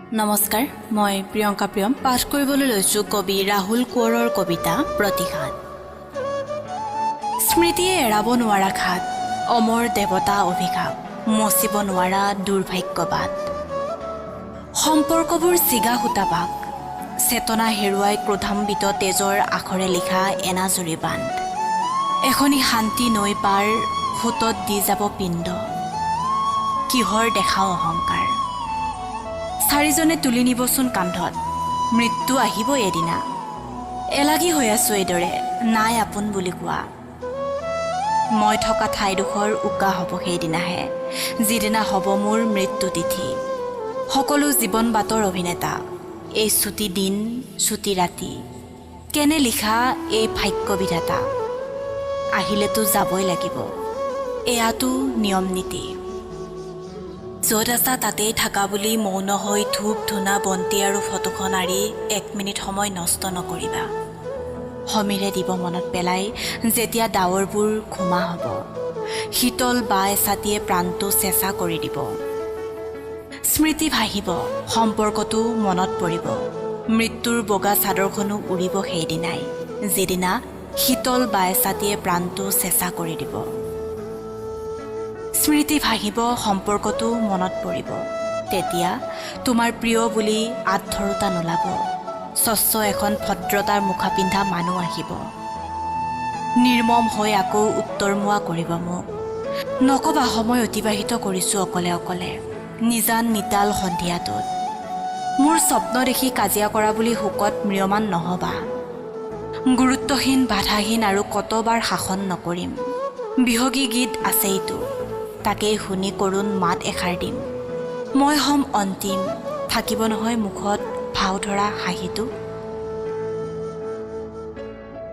নমস্কাৰ, মই প্ৰিয়ংকা প্ৰিয়ম পাঠ কৰিবলৈ লৈছোঁ কবি ৰাহুল কোঁৱৰৰ কবিতা প্ৰতিঘাত। স্মৃতিয়ে এৰাব নোৱাৰা ঘাট, অমৰ দেৱতা অভিশাপ, মচিব নোৱাৰা দুৰ্ভাগ্যবাদ। সম্পৰ্কবোৰ চিগা সূতাপাক, চেতনা হেৰুৱাই ক্ৰোধাম্বিত তেজৰ আখৰে লিখা এনাজৰী বান্ধ। এখনি শান্তি নৈ পাৰ, সোঁতত দি যাব পিণ্ড, কিহৰ দেখাও অহংকাৰ। চাৰিজনে তুলি নিবচোন কান্ধত, মৃত্যু আহিবই এদিনা। এলাগী হৈ আছোঁ এইদৰে, নাই আপোন বুলি কোৱা। মই থকা ঠাইডোখৰ উকা হ'ব সেইদিনাহে, যিদিনা হ'ব মোৰ মৃত্যু তিথি। সকলো জীৱন বাটৰ অভিনেতা, এই ছুটি দিন ছুটি ৰাতি, কেনে লিখা এই ভাগ্য বিধাতা। আহিলেতো যাবই লাগিব, এয়াতো নিয়ম নীতি। য'ত আছা তাতেই থাকা বুলি মৌন হৈ ধূপ ধূনা বন্তি আৰু ফটোখন আঁৰি 1 মিনিট সময় নষ্ট নকৰিবা। সমীৰে দিব মনত পেলাই যেতিয়া ডাৱৰবোৰ ঘুমা হ'ব, শীতল বা এছাতিয়ে প্ৰাণটো চেঁচা কৰি দিব। স্মৃতি ভাহিব, সম্পৰ্কটো মনত পৰিব, মৃত্যুৰ বগা চাদৰখনো উৰিব সেইদিনাই, যিদিনা শীতল বা এছাতিয়ে প্ৰাণটো চেঁচা কৰি দিব। স্মৃতি ভাহিব, সম্পৰ্কটো মনত পৰিব, তেতিয়া তোমাৰ প্ৰিয় বুলি আঁতধৰোতা নোলাব। স্বচ্ছ এখন ভদ্ৰতাৰ মুখা পিন্ধা মানুহ আহিব, নিৰ্মম হৈ আকৌ উত্তৰমুৱা কৰিব মোক। নকবা সময় অতিবাহিত কৰিছোঁ অকলে অকলে, নিজান নিতাল সন্ধিয়াটোত। মোৰ স্বপ্ন দেখি কাজিয়া কৰা বুলি শোকত ম্ৰিয়মান নহবা। গুৰুত্বহীন বাধাহীন আৰু কতবাৰ শাসন নকৰিম। বিহগী গীত আছেইতো, তাকেই শুনি কৰোণ মাত এষাৰ দিম। মই হ'ম অন্তিম, থাকিব নহয় মুখত ভাও ধৰা হাঁহিটো।